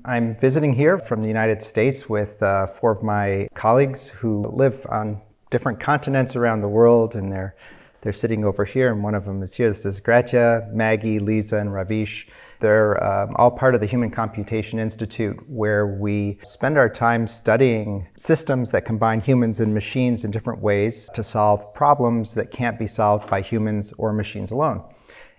I'm visiting here from the United States with 4 of my colleagues who live on different continents around the world, and they're sitting over here, and one of them is here. This is Gretja, Maggie, Lisa, and Ravish. They're all part of the Human Computation Institute, where we spend our time studying systems that combine humans and machines in different ways to solve problems that can't be solved by humans or machines alone.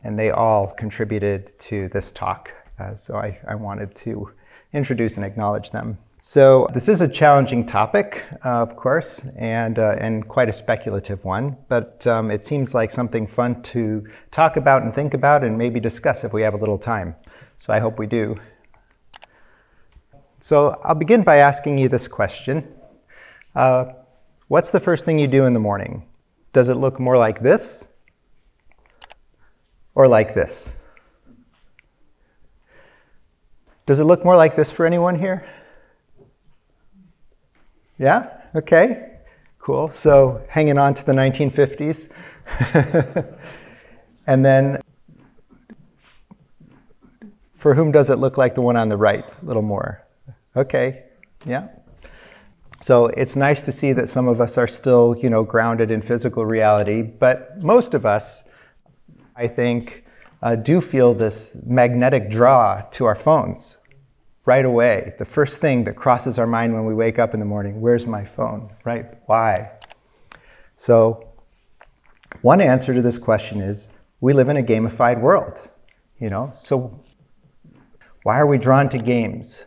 And they all contributed to this talk, so I wanted to introduce and acknowledge them. So this is a challenging topic, of course, and quite a speculative one, but it seems like something fun to talk about and think about and maybe discuss if we have a little time. So I hope we do. So I'll begin by asking you this question. What's the first thing you do in the morning? Does it look more like this or like this? Does it look more like this for anyone here? Yeah? Okay. Cool. So hanging on to the 1950s. And then for whom does it look like the one on the right a little more? Okay. Yeah. So it's nice to see that some of us are still, grounded in physical reality, but most of us, I think, do feel this magnetic draw to our phones. Right away, the first thing that crosses our mind when we wake up in the morning, where's my phone, right? Why? So one answer to this question is we live in a gamified world, So why are we drawn to games?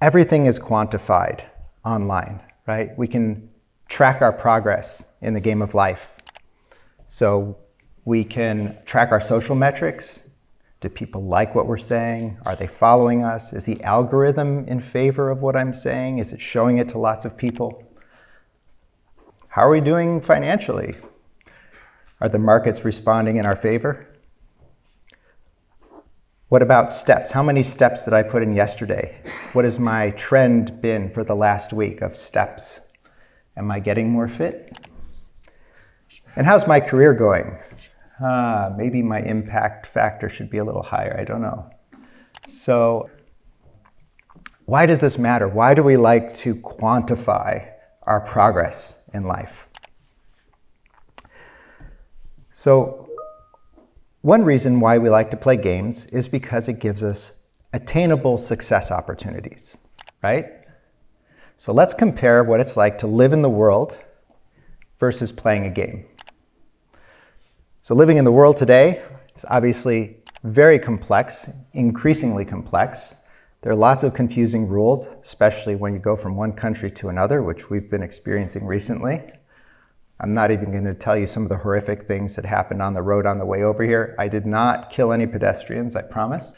Everything is quantified online, right? We can track our progress in the game of life. So we can track our social metrics. Do people like what we're saying? Are they following us? Is the algorithm in favor of what I'm saying? Is it showing it to lots of people? How are we doing financially? Are the markets responding in our favor? What about steps? How many steps did I put in yesterday? What has my trend been for the last week of steps? Am I getting more fit? And how's my career going? Maybe my impact factor should be a little higher, I don't know. So why does this matter? Why do we like to quantify our progress in life? So one reason why we like to play games is because it gives us attainable success opportunities, right? So let's compare what it's like to live in the world versus playing a game. So living in the world today is obviously very complex, increasingly complex. There are lots of confusing rules, especially when you go from one country to another, which we've been experiencing recently. I'm not even going to tell you some of the horrific things that happened on the road on the way over here. I did not kill any pedestrians, I promise.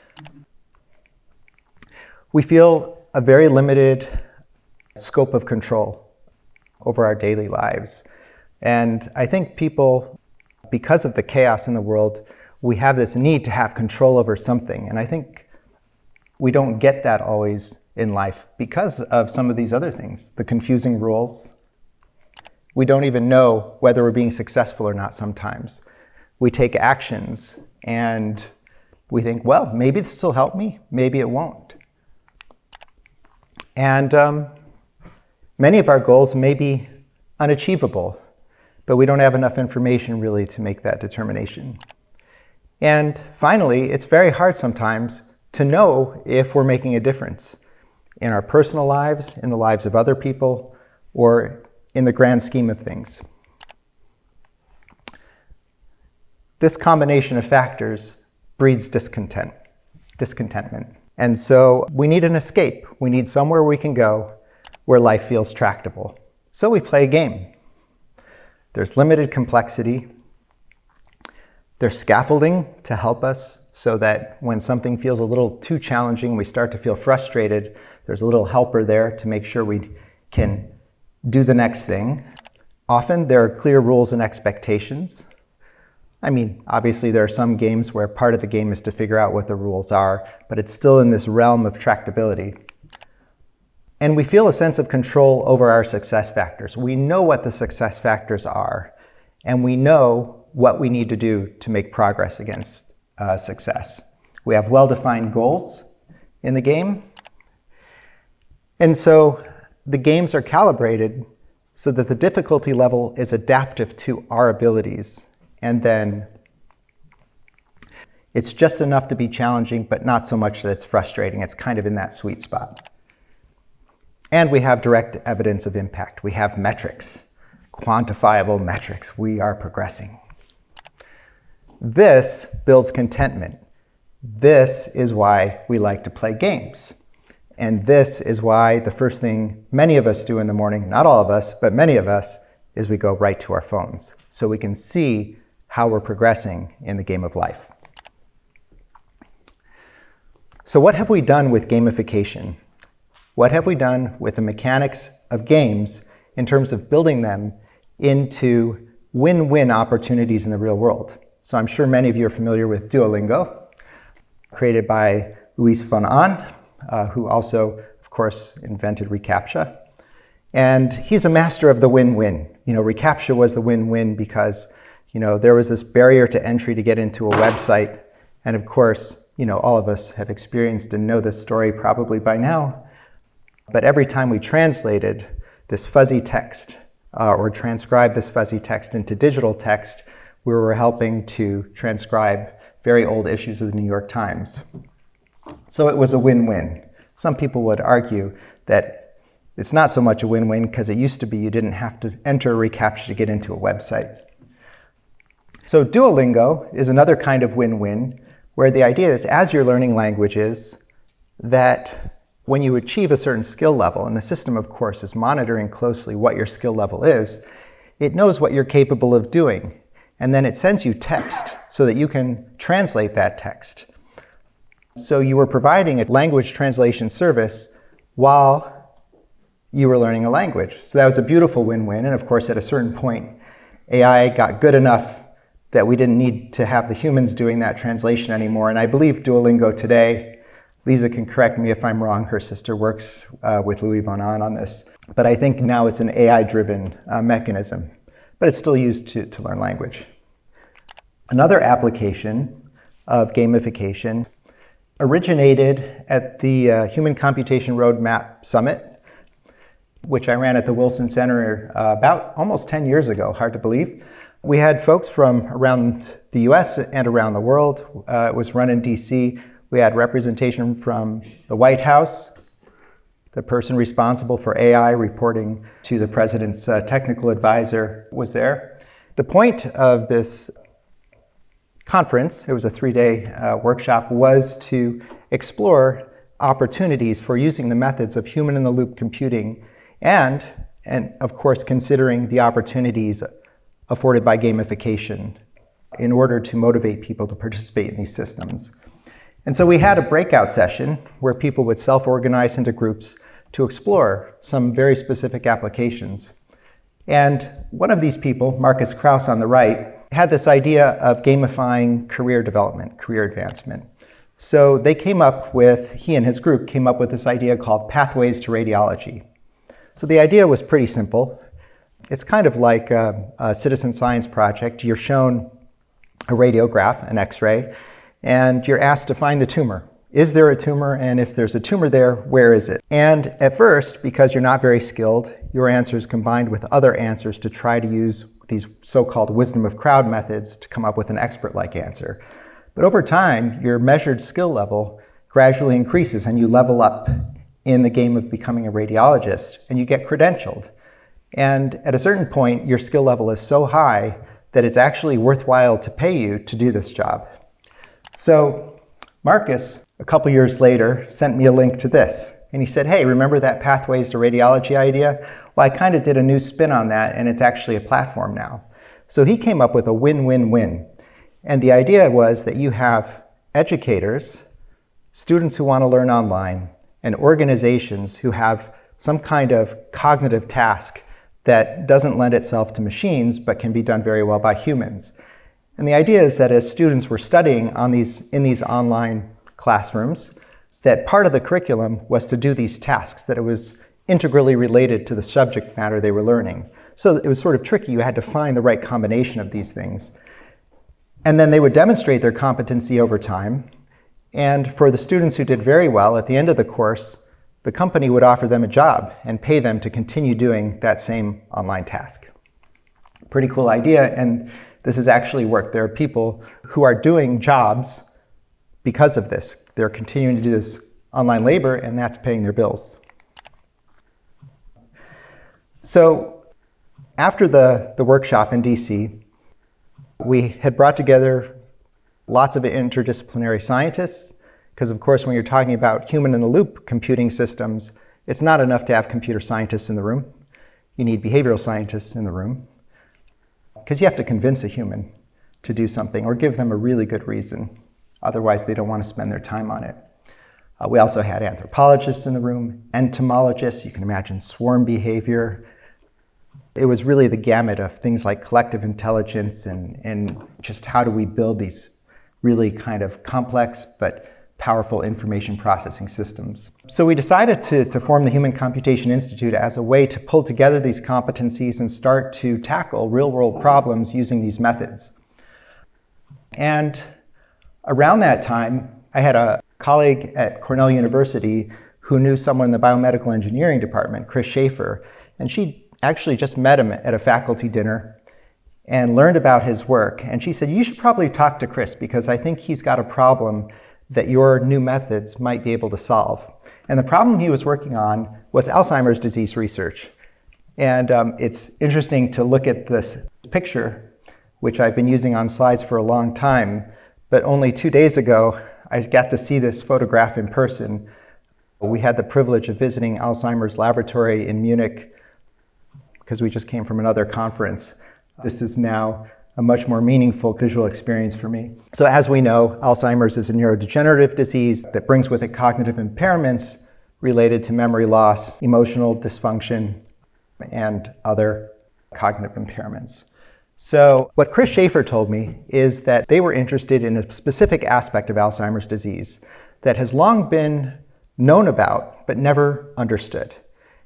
We feel a very limited scope of control over our daily lives. And I think people, because of the chaos in the world, we have this need to have control over something. And I think we don't get that always in life because of some of these other things, the confusing rules. We don't even know whether we're being successful or not sometimes. We take actions and we think, well, maybe this will help me, maybe it won't. And many of our goals may be unachievable, but we don't have enough information really to make that determination. And finally, it's very hard sometimes to know if we're making a difference in our personal lives, in the lives of other people, or in the grand scheme of things. This combination of factors breeds discontentment. And so we need an escape. We need somewhere we can go where life feels tractable. So we play a game. There's limited complexity. There's scaffolding to help us so that when something feels a little too challenging, we start to feel frustrated. There's a little helper there to make sure we can do the next thing. Often there are clear rules and expectations. I mean, obviously there are some games where part of the game is to figure out what the rules are, but it's still in this realm of tractability. And we feel a sense of control over our success factors. We know what the success factors are, and we know what we need to do to make progress against success. We have well-defined goals in the game. And so the games are calibrated so that the difficulty level is adaptive to our abilities. And then it's just enough to be challenging, but not so much that it's frustrating. It's kind of in that sweet spot. And we have direct evidence of impact. We have metrics, quantifiable metrics. We are progressing. This builds contentment. This is why we like to play games. And this is why the first thing many of us do in the morning, not all of us, but many of us, is we go right to our phones so we can see how we're progressing in the game of life. So what have we done with gamification? What have we done with the mechanics of games in terms of building them into win-win opportunities in the real world? So I'm sure many of you are familiar with Duolingo, created by Luis von Ahn, who also, of course, invented reCAPTCHA. And he's a master of the win-win. reCAPTCHA was the win-win because, there was this barrier to entry to get into a website. And of course, all of us have experienced and know this story probably by now. But every time we translated this fuzzy text or transcribed this fuzzy text into digital text, we were helping to transcribe very old issues of the New York Times. So it was a win-win. Some people would argue that it's not so much a win-win because it used to be you didn't have to enter reCAPTCHA to get into a website. So Duolingo is another kind of win-win where the idea is as you're learning languages that when you achieve a certain skill level, and the system, of course, is monitoring closely what your skill level is, it knows what you're capable of doing. And then it sends you text so that you can translate that text. So you were providing a language translation service while you were learning a language. So that was a beautiful win-win. And of course, at a certain point, AI got good enough that we didn't need to have the humans doing that translation anymore. And I believe Duolingo today, Lisa can correct me if I'm wrong, her sister works with Louis von Ahn on this. But I think now it's an AI-driven mechanism, but it's still used to learn language. Another application of gamification originated at the Human Computation Roadmap Summit, which I ran at the Wilson Center about almost 10 years ago, hard to believe. We had folks from around the US and around the world. It was run in DC. We had representation from the White House, the person responsible for AI reporting to the president's technical advisor was there. The point of this conference, it was a 3-day workshop, was to explore opportunities for using the methods of human-in-the-loop computing and of course, considering the opportunities afforded by gamification in order to motivate people to participate in these systems. And so we had a breakout session where people would self-organize into groups to explore some very specific applications. And one of these people, Marcus Krauss on the right, had this idea of gamifying career development, career advancement. So they came up with, he and his group came up with this idea called Pathways to Radiology. So the idea was pretty simple. It's kind of like a citizen science project. You're shown a radiograph, an X-ray, and you're asked to find the tumor. Is there a tumor? And if there's a tumor there, where is it? And at first, because you're not very skilled, your answers combined with other answers to try to use these so-called wisdom of crowd methods to come up with an expert-like answer. But over time, your measured skill level gradually increases and you level up in the game of becoming a radiologist and you get credentialed. And at a certain point, your skill level is so high that it's actually worthwhile to pay you to do this job. So Marcus, a couple years later, sent me a link to this. And he said, hey, remember that Pathways to Radiology idea? Well, I kind of did a new spin on that, and it's actually a platform now. So he came up with a win-win-win. And the idea was that you have educators, students who want to learn online, and organizations who have some kind of cognitive task that doesn't lend itself to machines, but can be done very well by humans. And the idea is that as students were studying in these online classrooms, that part of the curriculum was to do these tasks, that it was integrally related to the subject matter they were learning. So it was sort of tricky. You had to find the right combination of these things. And then they would demonstrate their competency over time. And for the students who did very well, at the end of the course, the company would offer them a job and pay them to continue doing that same online task. Pretty cool idea, and this has actually worked. There are people who are doing jobs because of this. They're continuing to do this online labor, and that's paying their bills. So after the workshop in DC, we had brought together lots of interdisciplinary scientists, because of course when you're talking about human-in-the-loop computing systems, it's not enough to have computer scientists in the room. You need behavioral scientists in the room, because you have to convince a human to do something or give them a really good reason. Otherwise, they don't want to spend their time on it. We also had anthropologists in the room, entomologists, you can imagine swarm behavior. It was really the gamut of things like collective intelligence and just how do we build these really kind of complex but powerful information processing systems. So we decided to form the Human Computation Institute as a way to pull together these competencies and start to tackle real-world problems using these methods. And around that time, I had a colleague at Cornell University who knew someone in the biomedical engineering department, Chris Schaefer, and she actually just met him at a faculty dinner and learned about his work. And she said, you should probably talk to Chris because I think he's got a problem that your new methods might be able to solve. And the problem he was working on was Alzheimer's disease research. And it's interesting to look at this picture, which I've been using on slides for a long time, but only 2 days ago, I got to see this photograph in person. We had the privilege of visiting Alzheimer's laboratory in Munich because we just came from another conference. This is now a much more meaningful visual experience for me. So as we know, Alzheimer's is a neurodegenerative disease that brings with it cognitive impairments related to memory loss, emotional dysfunction, and other cognitive impairments. So what Chris Schaefer told me is that they were interested in a specific aspect of Alzheimer's disease that has long been known about but never understood.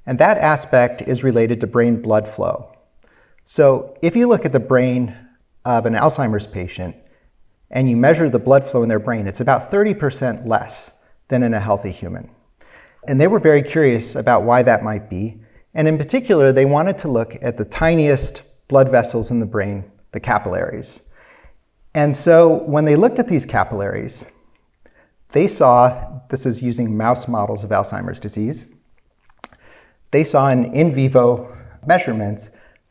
And that aspect is related to brain blood flow. So if you look at the brain of an Alzheimer's patient and you measure the blood flow in their brain, it's about 30% less than in a healthy human. And they were very curious about why that might be. And in particular, they wanted to look at the tiniest blood vessels in the brain, the capillaries. And so when they looked at these capillaries, they saw, this is using mouse models of Alzheimer's disease, they saw in vivo measurements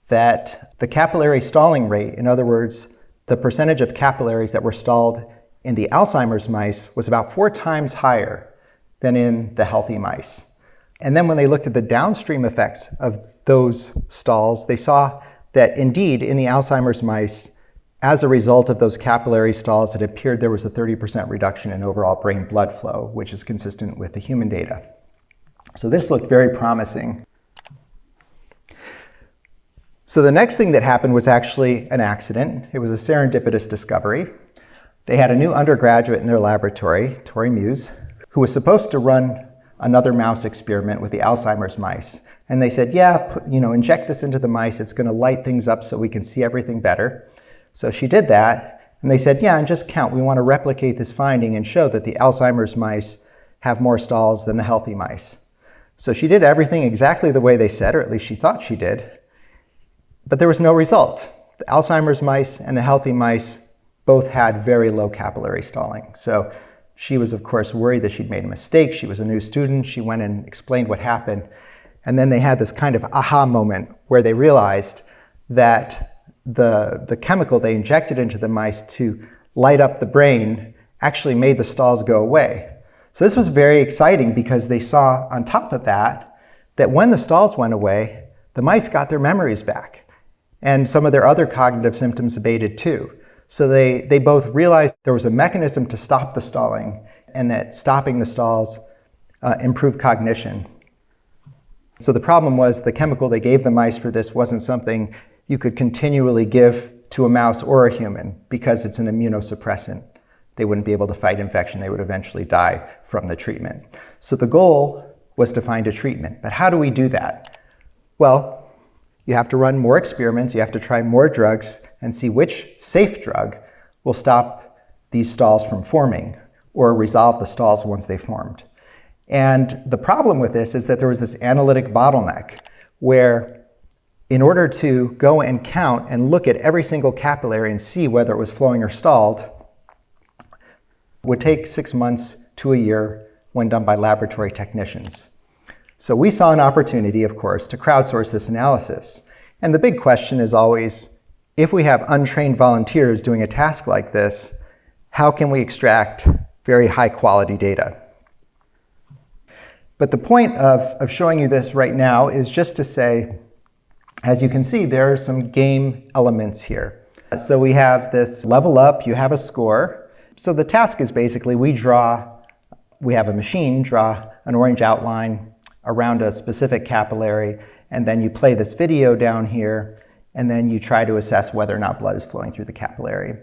that the capillary stalling rate, in other words, the percentage of capillaries that were stalled in the Alzheimer's mice was about 4 times higher than in the healthy mice. And then when they looked at the downstream effects of those stalls, they saw that indeed in the Alzheimer's mice, as a result of those capillary stalls, it appeared there was a 30% reduction in overall brain blood flow, which is consistent with the human data. So this looked very promising. So the next thing that happened was actually an accident. It was a serendipitous discovery. They had a new undergraduate in their laboratory, Tori Muse, who was supposed to run another mouse experiment with the Alzheimer's mice. And they said, yeah, inject this into the mice. It's going to light things up so we can see everything better. So she did that. And they said, yeah, and just count. We want to replicate this finding and show that the Alzheimer's mice have more stalls than the healthy mice. So she did everything exactly the way they said, or at least she thought she did. But there was no result. The Alzheimer's mice and the healthy mice both had very low capillary stalling. So she was, of course, worried that she'd made a mistake. She was a new student. She went and explained what happened. And then they had this kind of aha moment where they realized that the chemical they injected into the mice to light up the brain actually made the stalls go away. So this was very exciting because they saw on top of that when the stalls went away, the mice got their memories back. And some of their other cognitive symptoms abated too. So they both realized there was a mechanism to stop the stalling and that stopping the stalls improved cognition. So the problem was the chemical they gave the mice for this wasn't something you could continually give to a mouse or a human because it's an immunosuppressant. They wouldn't be able to fight infection. They would eventually die from the treatment. So the goal was to find a treatment. But how do we do that? Well, you have to run more experiments. You have to try more drugs and see which safe drug will stop these stalls from forming or resolve the stalls once they formed. And the problem with this is that there was this analytic bottleneck where in order to go and count and look at every single capillary and see whether it was flowing or stalled would take 6 months to a year when done by laboratory technicians. So we saw an opportunity, of course, to crowdsource this analysis. And the big question is always, if we have untrained volunteers doing a task like this, how can we extract very high quality data? But the point of showing you this right now is just to say, as you can see, there are some game elements here. So we have this level up, you have a score. So the task is basically we have a machine draw an orange outline around a specific capillary, and then you play this video down here, and then you try to assess whether or not blood is flowing through the capillary.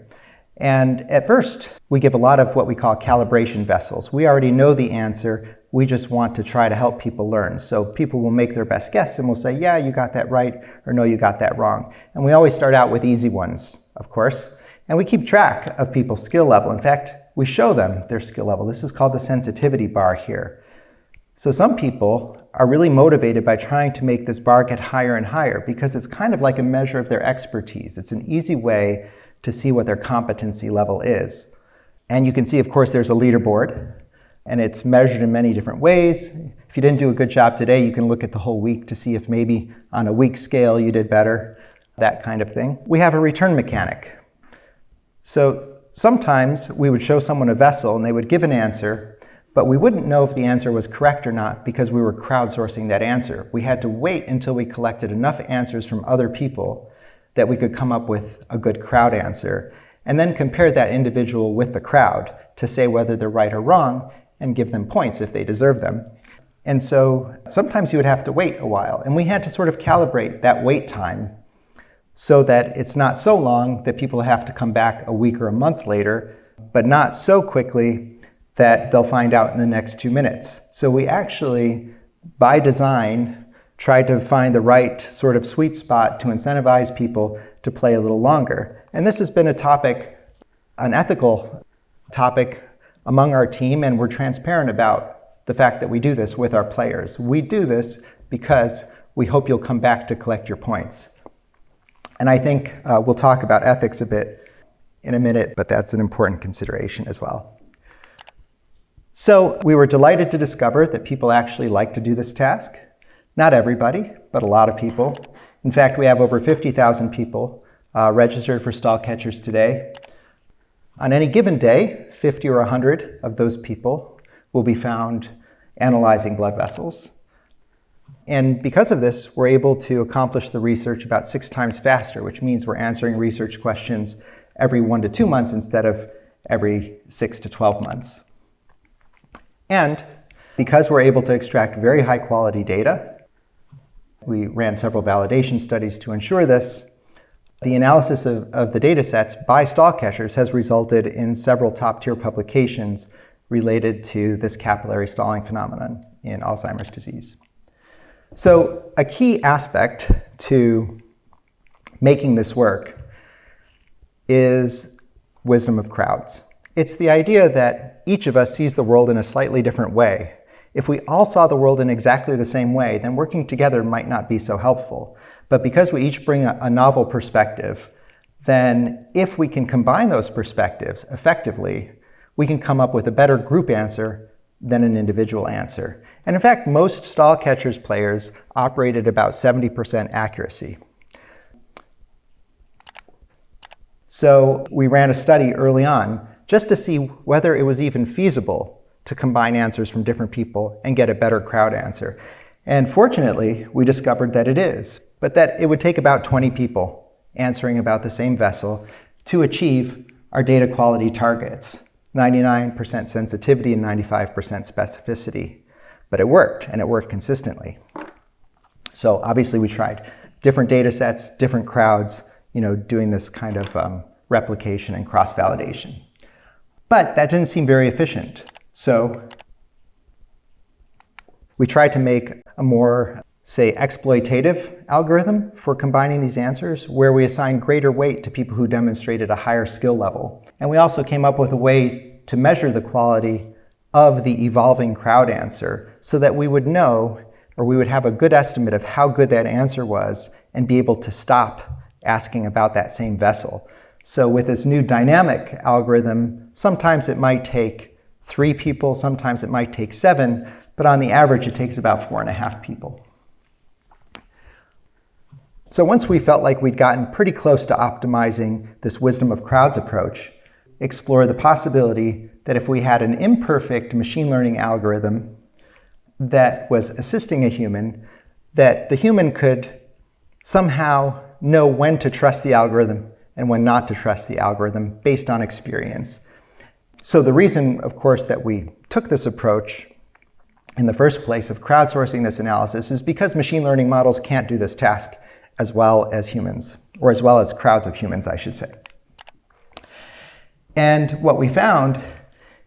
And at first, we give a lot of what we call calibration vessels. We already know the answer. We just want to try to help people learn. So people will make their best guess and will say, yeah, you got that right, or no, you got that wrong. And we always start out with easy ones, of course. And we keep track of people's skill level. In fact, we show them their skill level. This is called the sensitivity bar here. So some people are really motivated by trying to make this bar get higher and higher because it's kind of like a measure of their expertise. It's an easy way to see what their competency level is. And you can see, of course, there's a leaderboard, and it's measured in many different ways. If you didn't do a good job today, you can look at the whole week to see if maybe on a week scale you did better, that kind of thing. We have a return mechanic. So sometimes we would show someone a vessel and they would give an answer, but we wouldn't know if the answer was correct or not because we were crowdsourcing that answer. We had to wait until we collected enough answers from other people that we could come up with a good crowd answer, and then compare that individual with the crowd to say whether they're right or wrong and give them points if they deserve them. And so sometimes you would have to wait a while, and we had to sort of calibrate that wait time so that it's not so long that people have to come back a week or a month later, but not so quickly that they'll find out in the next 2 minutes. So we actually, by design, tried to find the right sort of sweet spot to incentivize people to play a little longer. And this has been a topic, an ethical topic among our team, and we're transparent about the fact that we do this with our players. We do this because we hope you'll come back to collect your points. And I think we'll talk about ethics a bit in a minute, but that's an important consideration as well. So we were delighted to discover that people actually like to do this task. Not everybody, but a lot of people. In fact, we have over 50,000 people registered for stall catchers today. On any given day, 50 or 100 of those people will be found analyzing blood vessels. And because of this, we're able to accomplish the research about 6 times faster, which means we're answering research questions every 1 to 2 months instead of every 6 to 12 months. And because we're able to extract very high quality data, we ran several validation studies to ensure this. The analysis of the data sets by stall catchers has resulted in several top-tier publications related to this capillary stalling phenomenon in Alzheimer's disease. So a key aspect to making this work is wisdom of crowds. It's the idea that each of us sees the world in a slightly different way. If we all saw the world in exactly the same way, then working together might not be so helpful. But because we each bring a novel perspective, then if we can combine those perspectives effectively, we can come up with a better group answer than an individual answer. And in fact, most stall catchers players operate at about 70% accuracy. So we ran a study early on just to see whether it was even feasible to combine answers from different people and get a better crowd answer. And fortunately, we discovered that it is, but that it would take about 20 people answering about the same vessel to achieve our data quality targets, 99% sensitivity and 95% specificity. But it worked, and it worked consistently. So obviously we tried different data sets, different crowds, doing this kind of replication and cross-validation. But that didn't seem very efficient. So we tried to make a more, say, exploitative algorithm for combining these answers, where we assign greater weight to people who demonstrated a higher skill level. And we also came up with a way to measure the quality of the evolving crowd answer so that we would know, or we would have a good estimate of how good that answer was and be able to stop asking about that same vessel. So with this new dynamic algorithm, sometimes it might take 3 people, sometimes it might take 7, but on the average it takes about 4.5 people. So once we felt like we'd gotten pretty close to optimizing this wisdom of crowds approach, explore the possibility that if we had an imperfect machine learning algorithm that was assisting a human, that the human could somehow know when to trust the algorithm and when not to trust the algorithm based on experience. So the reason, of course, that we took this approach in the first place of crowdsourcing this analysis is because machine learning models can't do this task as well as humans, or as well as crowds of humans, I should say. And what we found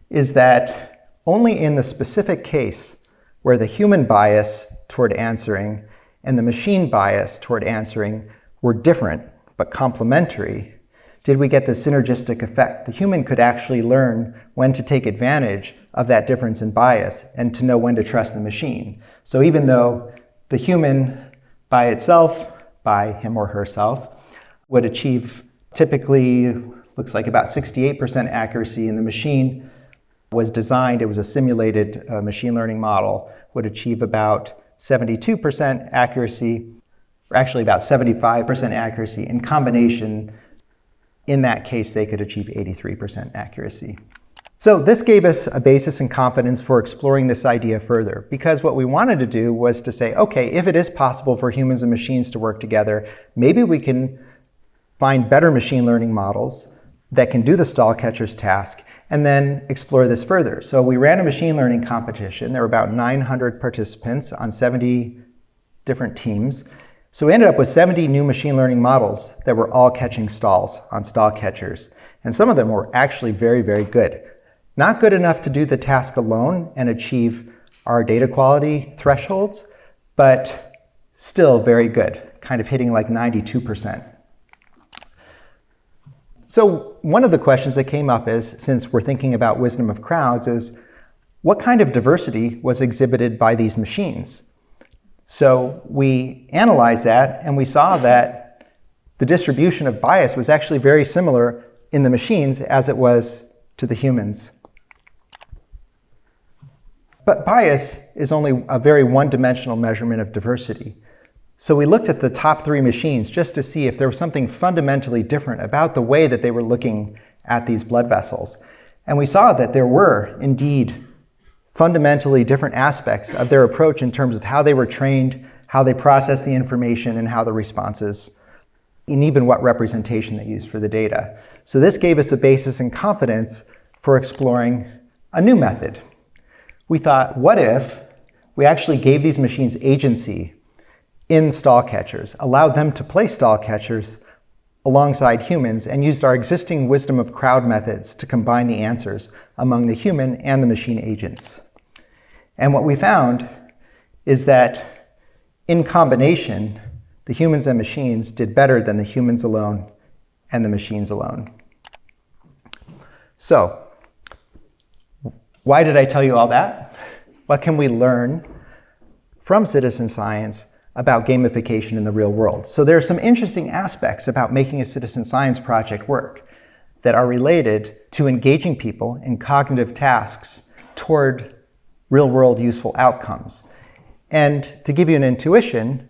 is that only in the specific case where the human bias toward answering and the machine bias toward answering were different but complementary, did we get the synergistic effect. The human could actually learn when to take advantage of that difference in bias and to know when to trust the machine. So even though the human by itself, by him or herself, would achieve typically, looks like about 68% accuracy, and the machine was designed, it was a simulated machine learning model, would achieve about 72% accuracy, or actually about 75% accuracy. In combination, in that case, they could achieve 83% accuracy. So this gave us a basis and confidence for exploring this idea further, because what we wanted to do was to say, okay, if it is possible for humans and machines to work together, maybe we can find better machine learning models that can do the stall catcher's task, and then explore this further. So we ran a machine learning competition. There were about 900 participants on 70 different teams. So we ended up with 70 new machine learning models that were all catching stalls on stall catchers. And some of them were actually very, very good. Not good enough to do the task alone and achieve our data quality thresholds, but still very good, kind of hitting like 92%. So one of the questions that came up is, since we're thinking about wisdom of crowds, is what kind of diversity was exhibited by these machines? So we analyzed that and we saw that the distribution of bias was actually very similar in the machines as it was to the humans. But bias is only a very one-dimensional measurement of diversity. So we looked at the top 3 machines just to see if there was something fundamentally different about the way that they were looking at these blood vessels. And we saw that there were indeed fundamentally different aspects of their approach in terms of how they were trained, how they processed the information, and how the responses, and even what representation they used for the data. So this gave us a basis and confidence for exploring a new method. We thought, what if we actually gave these machines agency in stall catchers, allowed them to play stall catchers alongside humans, and used our existing wisdom of crowd methods to combine the answers among the human and the machine agents. And what we found is that in combination, the humans and machines did better than the humans alone and the machines alone. So, why did I tell you all that? What can we learn from citizen science about gamification in the real world? So there are some interesting aspects about making a citizen science project work that are related to engaging people in cognitive tasks toward real-world useful outcomes. And to give you an intuition,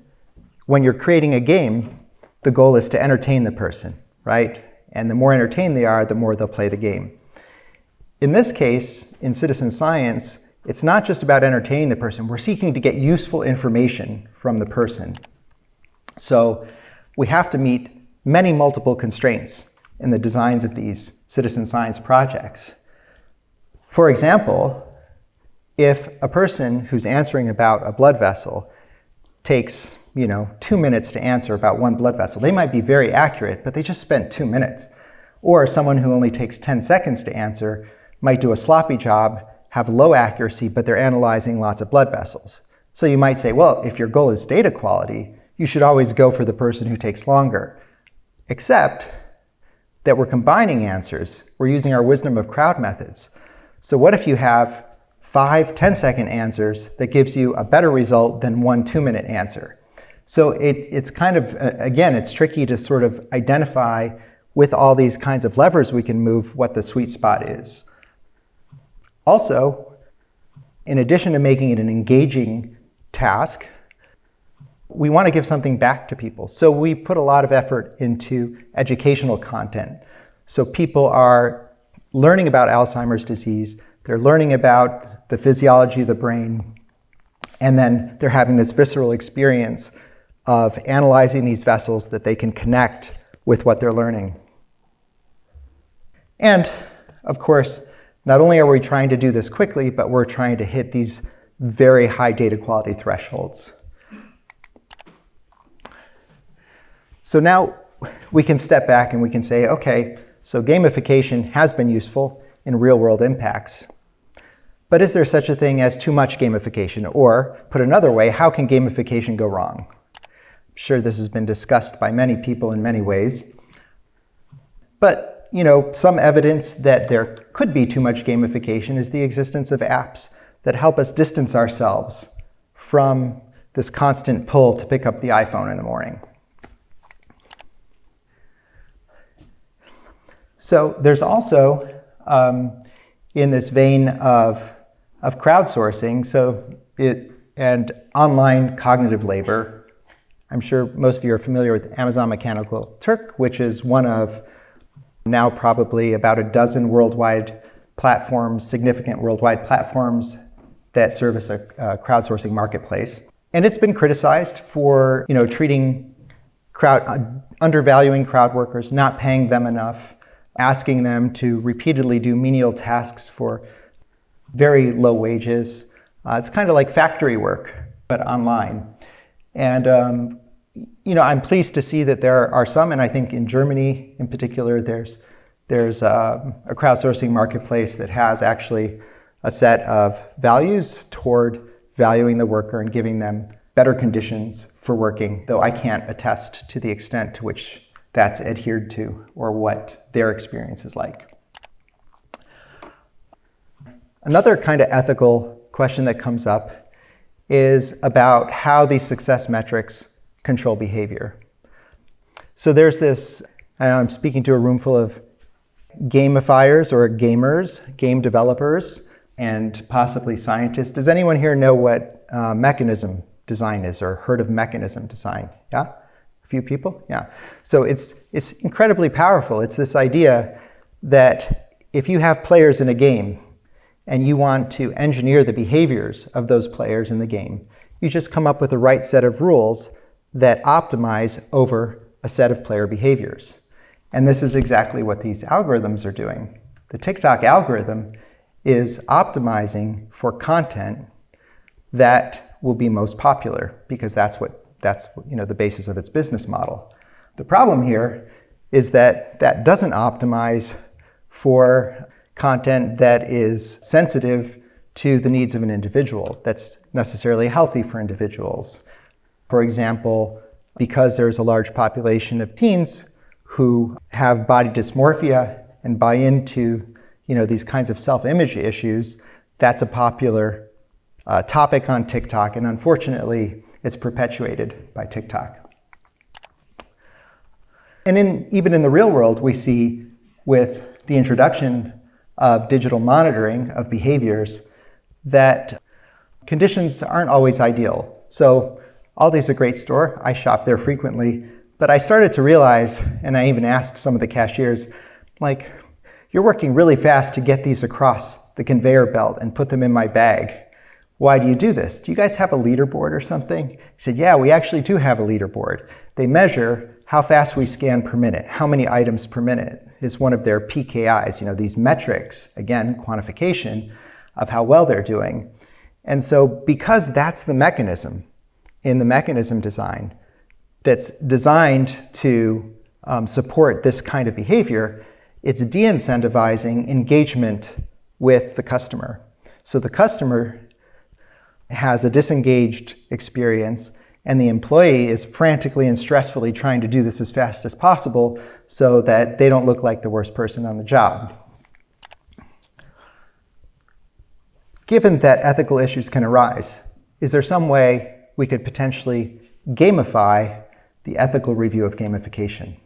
when you're creating a game, the goal is to entertain the person, right? And the more entertained they are, the more they'll play the game. In this case, in citizen science, it's not just about entertaining the person. We're seeking to get useful information from the person. So we have to meet many multiple constraints in the designs of these citizen science projects. For example, if a person who's answering about a blood vessel takes 2 minutes to answer about one blood vessel, they might be very accurate, but they just spent 2 minutes. Or someone who only takes 10 seconds to answer might do a sloppy job, have low accuracy, but they're analyzing lots of blood vessels. So you might say, well, if your goal is data quality, you should always go for the person who takes longer. Except that we're combining answers. We're using our wisdom of crowd methods. So what if you have 5 10-second answers that gives you a better result than one 2-minute answer. So it's kind of, again, it's tricky to sort of identify with all these kinds of levers we can move what the sweet spot is. Also, in addition to making it an engaging task, we want to give something back to people. So we put a lot of effort into educational content. So people are learning about Alzheimer's disease, they're learning about the physiology of the brain, and then they're having this visceral experience of analyzing these vessels that they can connect with what they're learning. And, of course, not only are we trying to do this quickly, but we're trying to hit these very high data quality thresholds. So now we can step back and we can say, okay, so gamification has been useful in real-world impacts. But is there such a thing as too much gamification? Or, put another way, how can gamification go wrong? I'm sure this has been discussed by many people in many ways. But some evidence that there could be too much gamification is the existence of apps that help us distance ourselves from this constant pull to pick up the iPhone in the morning. So there's also, in this vein of crowdsourcing, and online cognitive labor, I'm sure most of you are familiar with Amazon Mechanical Turk, which is one of now probably about a dozen worldwide platforms, significant worldwide platforms that service a crowdsourcing marketplace. And it's been criticized for undervaluing crowd workers, not paying them enough, asking them to repeatedly do menial tasks for very low wages. It's kind of like factory work, but online. And I'm pleased to see that there are some, and I think in Germany in particular, there's a crowdsourcing marketplace that has actually a set of values toward valuing the worker and giving them better conditions for working, though I can't attest to the extent to which that's adhered to or what their experience is like. Another kind of ethical question that comes up is about how these success metrics control behavior. So there's this, I'm speaking to a room full of gamifiers or gamers, game developers, and possibly scientists. Does anyone here know what mechanism design is or heard of mechanism design? Yeah? A few people? Yeah. So it's incredibly powerful. It's this idea that if you have players in a game and you want to engineer the behaviors of those players in the game, you just come up with the right set of rules that optimize over a set of player behaviors. And this is exactly what these algorithms are doing. The TikTok algorithm is optimizing for content that will be most popular because that's the basis of its business model. The problem here is that doesn't optimize for content that is sensitive to the needs of an individual, that's necessarily healthy for individuals. For example, because there's a large population of teens who have body dysmorphia and buy into these kinds of self-image issues, that's a popular topic on TikTok, and unfortunately, it's perpetuated by TikTok. And even in the real world, we see with the introduction of digital monitoring of behaviors that conditions aren't always ideal. So Aldi's a great store. I shop there frequently. But I started to realize, and I even asked some of the cashiers, you're working really fast to get these across the conveyor belt and put them in my bag. Why do you do this? Do you guys have a leaderboard or something? He said, yeah, we actually do have a leaderboard. They measure how fast we scan per minute, how many items per minute. It's one of their PKIs, these metrics, again, quantification of how well they're doing. And so because that's the mechanism in the mechanism design that's designed to support this kind of behavior, it's de-incentivizing engagement with the customer. So the customer has a disengaged experience, and the employee is frantically and stressfully trying to do this as fast as possible so that they don't look like the worst person on the job. given that ethical issues can arise, is there some way we could potentially gamify the ethical review of gamification?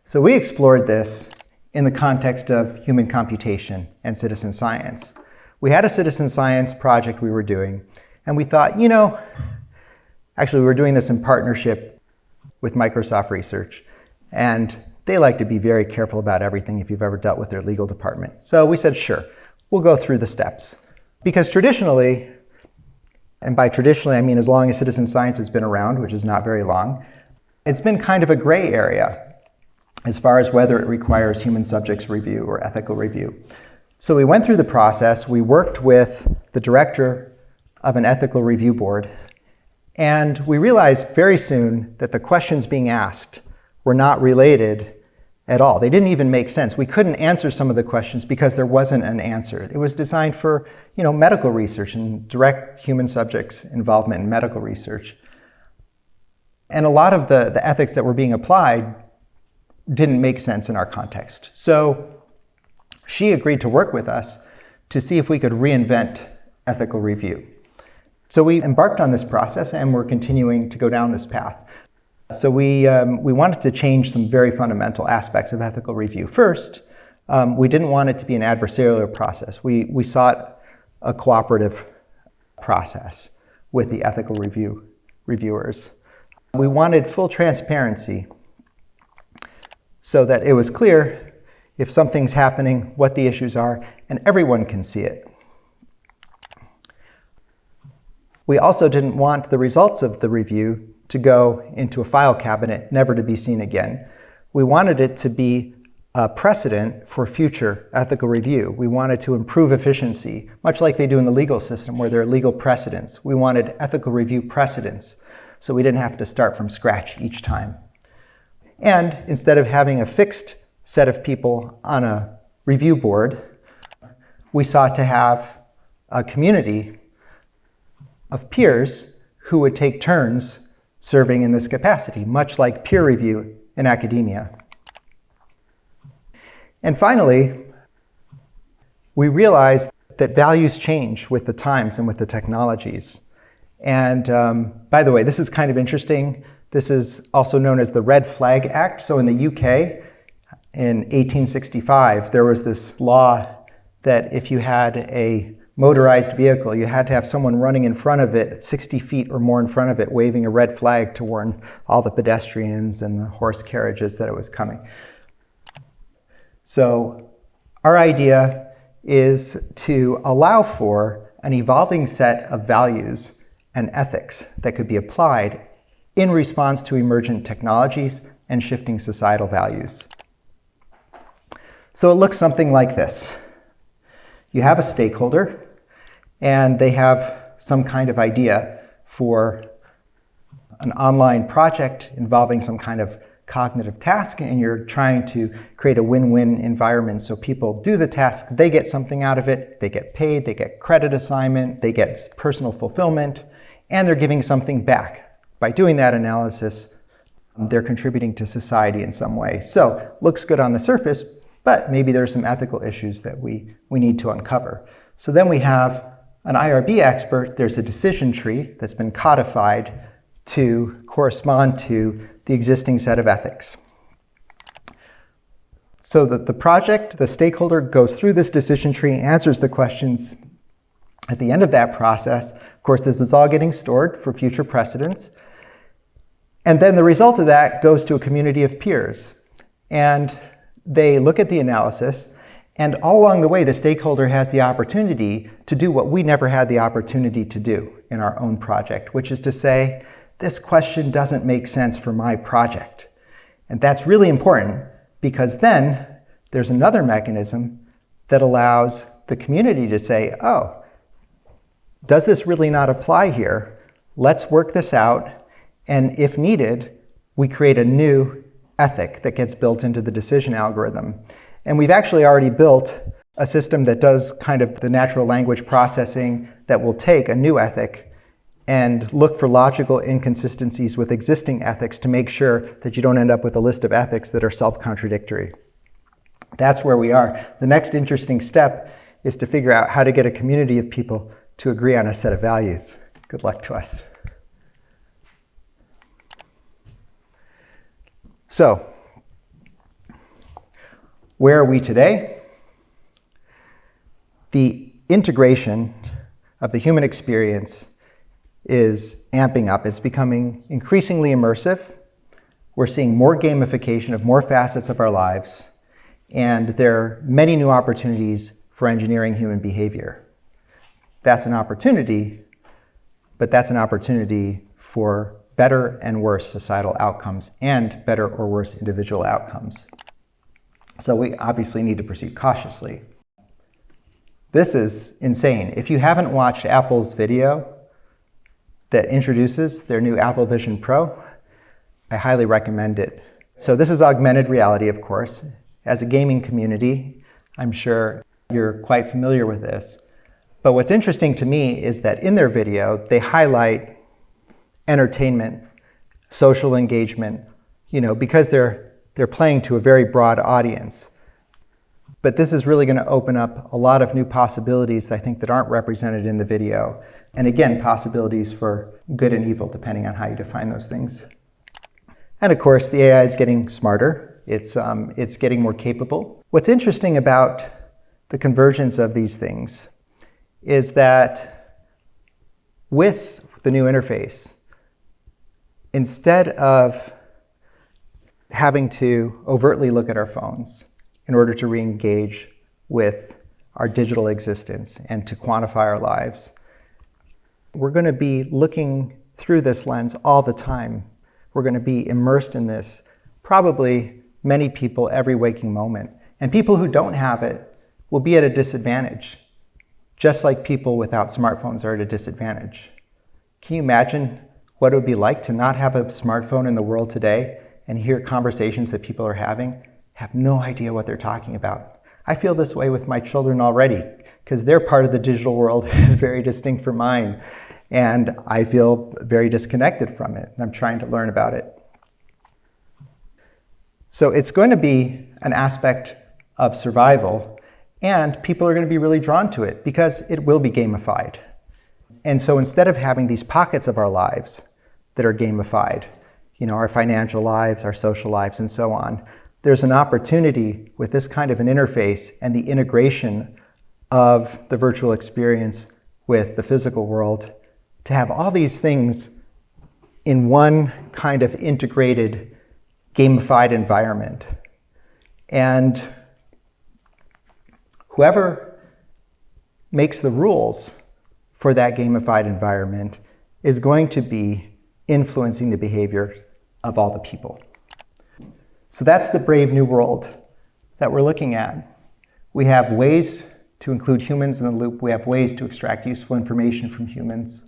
So we explored this in the context of human computation and citizen science. We had a citizen science project we were doing, and we thought, actually we were doing this in partnership with Microsoft Research, and they like to be very careful about everything if you've ever dealt with their legal department. So we said, sure, we'll go through the steps. Because traditionally, and by traditionally I mean as long as citizen science has been around, which is not very long, it's been kind of a gray area as far as whether it requires human subjects review or ethical review. So we went through the process, we worked with the director of an ethical review board, and we realized very soon that the questions being asked were not related at all. They didn't even make sense. We couldn't answer some of the questions because there wasn't an answer. It was designed for, medical research and direct human subjects involvement in medical research. And a lot of the ethics that were being applied didn't make sense in our context. So she agreed to work with us to see if we could reinvent ethical review. So we embarked on this process and we're continuing to go down this path. So we wanted to change some very fundamental aspects of ethical review. First, we didn't want it to be an adversarial process. We sought a cooperative process with the ethical reviewers. We wanted full transparency so that it was clear if something's happening, what the issues are, and everyone can see it. We also didn't want the results of the review to go into a file cabinet, never to be seen again. We wanted it to be a precedent for future ethical review. We wanted to improve efficiency, much like they do in the legal system where there are legal precedents. We wanted ethical review precedents, so we didn't have to start from scratch each time. And instead of having a fixed set of people on a review board, we sought to have a community of peers who would take turns serving in this capacity, much like peer review in academia. And finally, we realized that values change with the times and with the technologies. And by the way, this is kind of interesting. This is also known as the Red Flag Act. So in the UK, in 1865, there was this law that if you had a motorized vehicle, you had to have someone running in front of it, 60 feet or more in front of it, waving a red flag to warn all the pedestrians and the horse carriages that it was coming. So our idea is to allow for an evolving set of values and ethics that could be applied in response to emergent technologies and shifting societal values. So it looks something like this. You have a stakeholder, and they have some kind of idea for an online project involving some kind of cognitive task, and you're trying to create a win-win environment so people do the task, they get something out of it, they get paid, they get credit assignment, they get personal fulfillment, and they're giving something back. By doing that analysis, they're contributing to society in some way. So, looks good on the surface, but maybe there's some ethical issues that we need to uncover. So then we have an IRB expert, there's a decision tree that's been codified to correspond to the existing set of ethics. So that the project, the stakeholder goes through this decision tree, answers the questions. At the end of that process, of course, this is all getting stored for future precedents. And then the result of that goes to a community of peers. And they look at the analysis, and all along the way, the stakeholder has the opportunity to do what we never had the opportunity to do in our own project, which is to say, this question doesn't make sense for my project. And that's really important because then there's another mechanism that allows the community to say, oh, does this really not apply here? Let's work this out. And if needed, we create a new ethic that gets built into the decision algorithm. And we've actually already built a system that does kind of the natural language processing that will take a new ethic and look for logical inconsistencies with existing ethics to make sure that you don't end up with a list of ethics that are self-contradictory. That's where we are. The next interesting step is to figure out how to get a community of people to agree on a set of values. Good luck to us. So, where are we today? The integration of the human experience is amping up. It's becoming increasingly immersive. We're seeing more gamification of more facets of our lives, and there are many new opportunities for engineering human behavior. That's an opportunity, but that's an opportunity for better and worse societal outcomes and better or worse individual outcomes. So we obviously need to proceed cautiously. This is insane. If you haven't watched Apple's video that introduces their new Apple Vision Pro, I highly recommend it. So this is augmented reality, of course. As a gaming community, I'm sure you're quite familiar with this. But what's interesting to me is that in their video, they highlight entertainment, social engagement, because they're playing to a very broad audience. But this is really going to open up a lot of new possibilities, I think, that aren't represented in the video. And again, possibilities for good and evil, depending on how you define those things. And of course, the AI is getting smarter. It's getting more capable. What's interesting about the convergence of these things is that with the new interface, instead of having to overtly look at our phones in order to re-engage with our digital existence and to quantify our lives, we're going to be looking through this lens all the time. We're going to be immersed in this, probably many people every waking moment. And people who don't have it will be at a disadvantage, just like people without smartphones are at a disadvantage. Can you imagine what it would be like to not have a smartphone in the world today and hear conversations that people are having, have no idea what they're talking about? I feel this way with my children already, because their part of the digital world is very distinct from mine. And I feel very disconnected from it, and I'm trying to learn about it. So it's going to be an aspect of survival, and people are going to be really drawn to it because it will be gamified. And so instead of having these pockets of our lives that are gamified, our financial lives, our social lives, and so on, there's an opportunity with this kind of an interface and the integration of the virtual experience with the physical world to have all these things in one kind of integrated, gamified environment. And whoever makes the rules for that gamified environment is going to be influencing the behavior of all the people. So that's the brave new world that we're looking at. We have ways to include humans in the loop. We have ways to extract useful information from humans.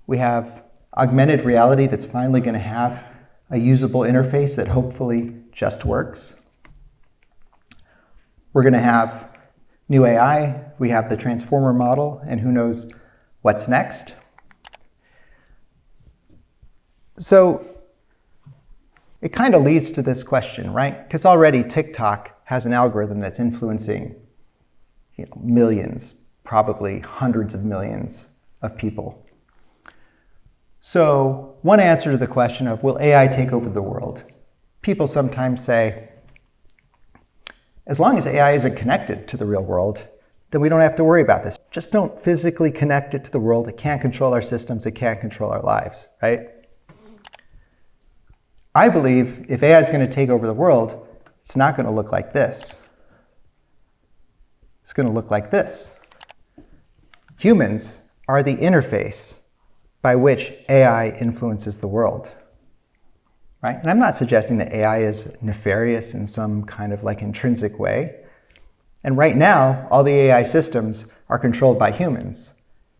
We have augmented reality that's finally going to have a usable interface that hopefully just works. We're going to have new AI. We have the transformer model, and who knows what's next. So it kind of leads to this question, right? Because already TikTok has an algorithm that's influencing millions, probably hundreds of millions of people. So one answer to the question of, will AI take over the world? People sometimes say, as long as AI isn't connected to the real world, then we don't have to worry about this. Just don't physically connect it to the world. It can't control our systems. It can't control our lives, right? I believe if AI is going to take over the world, it's not going to look like this. It's going to look like this. Humans are the interface by which AI influences the world, right? And I'm not suggesting that AI is nefarious in some kind of intrinsic way. And right now, all the AI systems are controlled by humans.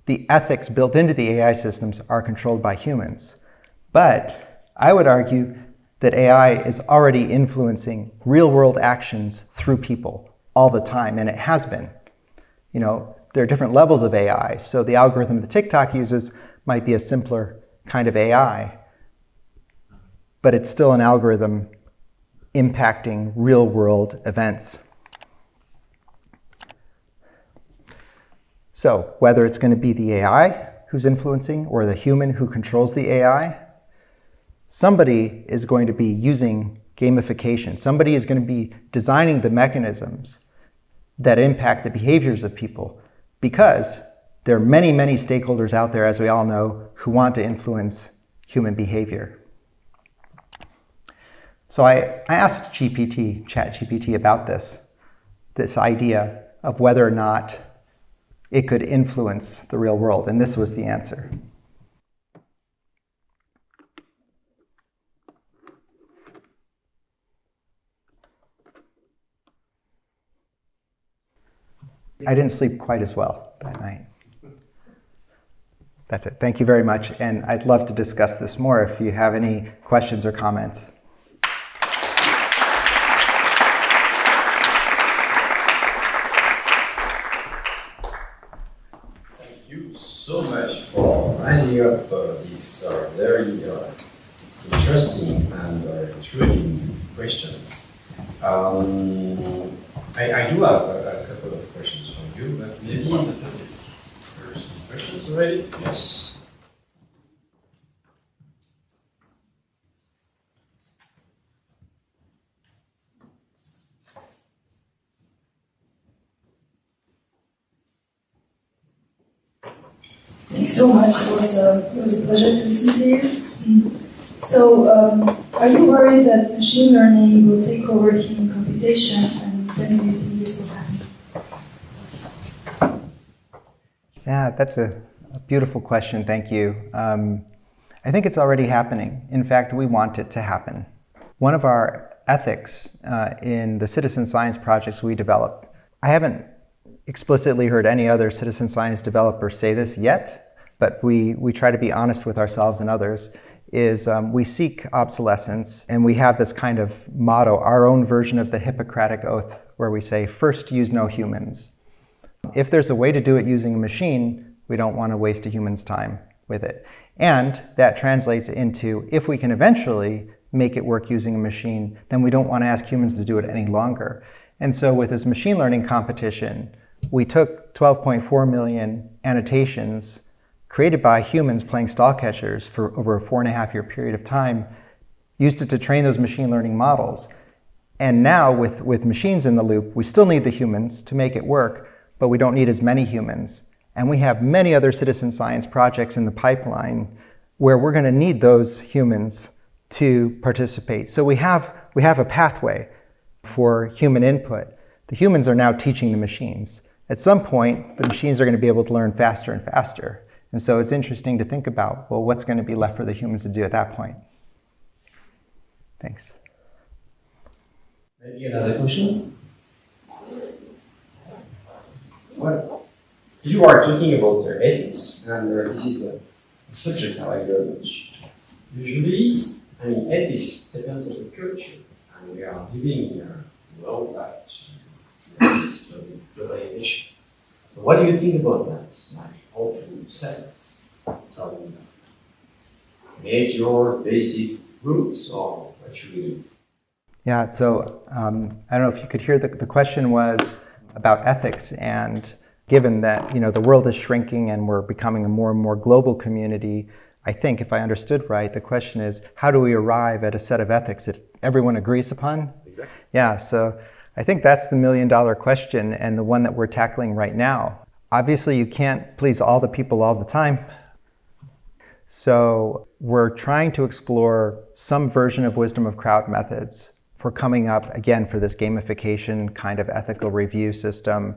The ethics built into the AI systems are controlled by humans. But I would argue that AI is already influencing real-world actions through people all the time, and it has been. There are different levels of AI. So the algorithm that TikTok uses might be a simpler kind of AI, but it's still an algorithm impacting real-world events. So whether it's going to be the AI who's influencing or the human who controls the AI, somebody is going to be using gamification. Somebody is going to be designing the mechanisms that impact the behaviors of people, because there are many, many stakeholders out there, as we all know, who want to influence human behavior. So I asked ChatGPT about this idea of whether or not it could influence the real world, and this was the answer. I didn't sleep quite as well that night. That's it. Thank you very much, and I'd love to discuss this more if you have any questions or comments. Thank you so much for raising up these very interesting and thrilling questions. I do have a couple of questions for you, but maybe in the public. There are some questions already? Yes. Thanks so much. It was a pleasure to listen to you. So, are you worried that machine learning will take over human computation, and when do you think this will happen? Yeah, that's a beautiful question. Thank you. I think it's already happening. In fact, we want it to happen. One of our ethics in the citizen science projects we develop, I haven't explicitly heard any other citizen science developer say this yet, but we try to be honest with ourselves and others, is we seek obsolescence, and we have this kind of motto, our own version of the Hippocratic Oath, where we say, first use no humans. If there's a way to do it using a machine, we don't want to waste a human's time with it. And that translates into, if we can eventually make it work using a machine, then we don't want to ask humans to do it any longer. And so with this machine learning competition, we took 12.4 million annotations created by humans playing stall catchers for over a 4.5-year period of time, used it to train those machine learning models. And now with machines in the loop, we still need the humans to make it work, but we don't need as many humans. And we have many other citizen science projects in the pipeline where we're going to need those humans to participate. So we have a pathway for human input. The humans are now teaching the machines. At some point, the machines are going to be able to learn faster and faster. And so it's interesting to think about, well, what's going to be left for the humans to do at that point? Thanks. Maybe another question? Well, you are talking about ethics, and this is a subject I like very much. Usually, ethics depends on the culture, and we are living in a world that is globalization. So what do you think about that? Like how to set some major basic rules, or what should we do? Yeah, so I don't know if you could hear the question was about ethics, and given that the world is shrinking and we're becoming a more and more global community, I think if I understood right, the question is how do we arrive at a set of ethics that everyone agrees upon? Exactly. Yeah, so I think that's the million-dollar question, and the one that we're tackling right now. Obviously, you can't please all the people all the time. So we're trying to explore some version of wisdom of crowd methods for coming up, again, for this gamification kind of ethical review system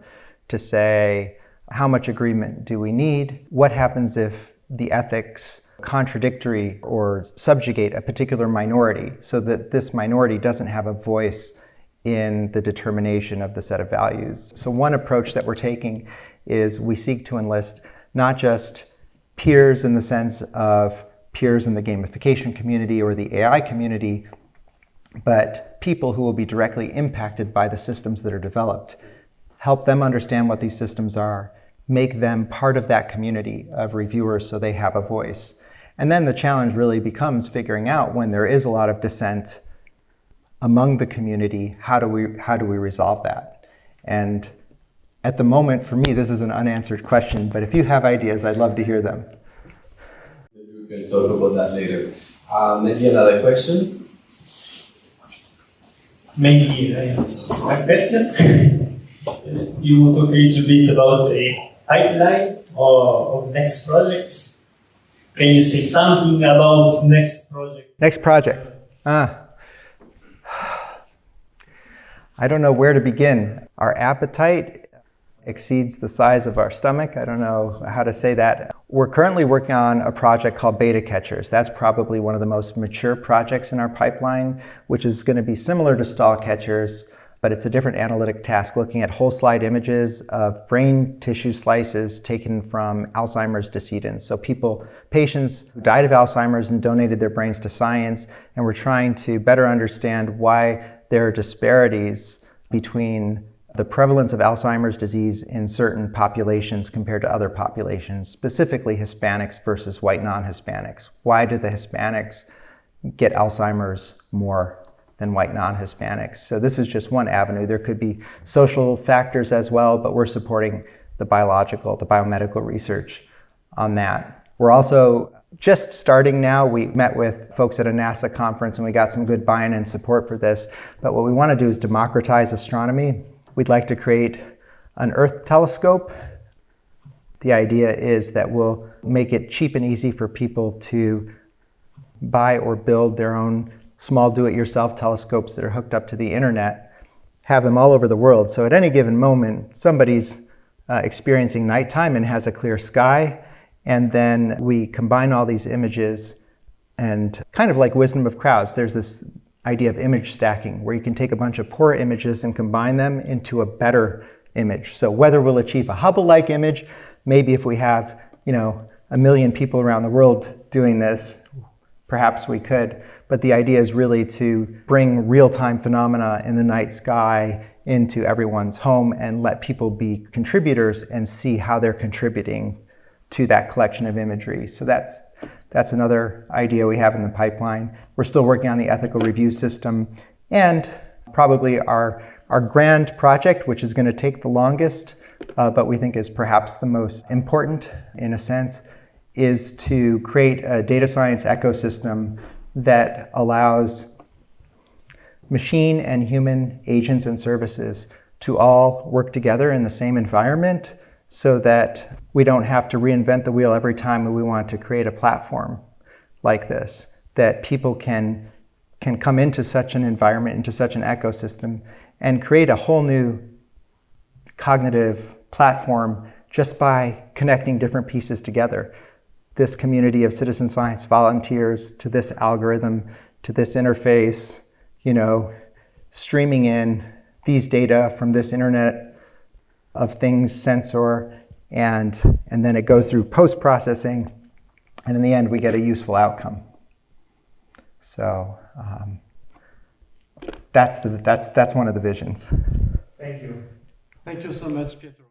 to say, how much agreement do we need? What happens if the ethics contradictory or subjugate a particular minority so that this minority doesn't have a voice in the determination of the set of values? So one approach that we're taking is we seek to enlist not just peers in the sense of peers in the gamification community or the AI community, but people who will be directly impacted by the systems that are developed. Help them understand what these systems are, make them part of that community of reviewers so they have a voice. And then the challenge really becomes figuring out, when there is a lot of dissent among the community, how do we resolve that? And At the moment, for me, this is an unanswered question, but if you have ideas, I'd love to hear them. Maybe we can talk about that later. Maybe another question? Maybe my question. You talk a little bit about a pipeline of next projects. Can you say something about next project? Next project. I don't know where to begin. Our appetite exceeds the size of our stomach. I don't know how to say that. We're currently working on a project called Beta Catchers. That's probably one of the most mature projects in our pipeline, which is going to be similar to stall catchers, but it's a different analytic task, looking at whole slide images of brain tissue slices taken from Alzheimer's decedents. So patients who died of Alzheimer's and donated their brains to science, and we're trying to better understand why there are disparities between the prevalence of Alzheimer's disease in certain populations compared to other populations, specifically Hispanics versus white non-Hispanics. Why do the Hispanics get Alzheimer's more than white non-Hispanics? So this is just one avenue. There could be social factors as well, but we're supporting the biomedical research on that. We're also just starting now. We met with folks at a NASA conference and we got some good buy-in and support for this. But what we want to do is democratize astronomy. We'd like to create an Earth telescope. The idea is that we'll make it cheap and easy for people to buy or build their own small do-it-yourself telescopes that are hooked up to the internet, have them all over the world. So at any given moment, somebody's experiencing nighttime and has a clear sky, and then we combine all these images, and kind of like wisdom of crowds, there's this idea of image stacking, where you can take a bunch of poor images and combine them into a better image. So whether we'll achieve a Hubble-like image, maybe if we have, 1 million people around the world doing this, perhaps we could. But the idea is really to bring real-time phenomena in the night sky into everyone's home and let people be contributors and see how they're contributing to that collection of imagery. So that's another idea we have in the pipeline. We're still working on the ethical review system, and probably our grand project, which is going to take the longest, but we think is perhaps the most important in a sense, is to create a data science ecosystem that allows machine and human agents and services to all work together in the same environment, so that we don't have to reinvent the wheel every time we want to create a platform like this, that people can come into such an environment, into such an ecosystem, and create a whole new cognitive platform just by connecting different pieces together. This community of citizen science volunteers to this algorithm, to this interface, streaming in these data from this Internet of Things sensor, and then it goes through post-processing, and in the end we get a useful outcome. So that's one of the visions. Thank you. Thank you so much, Pietro.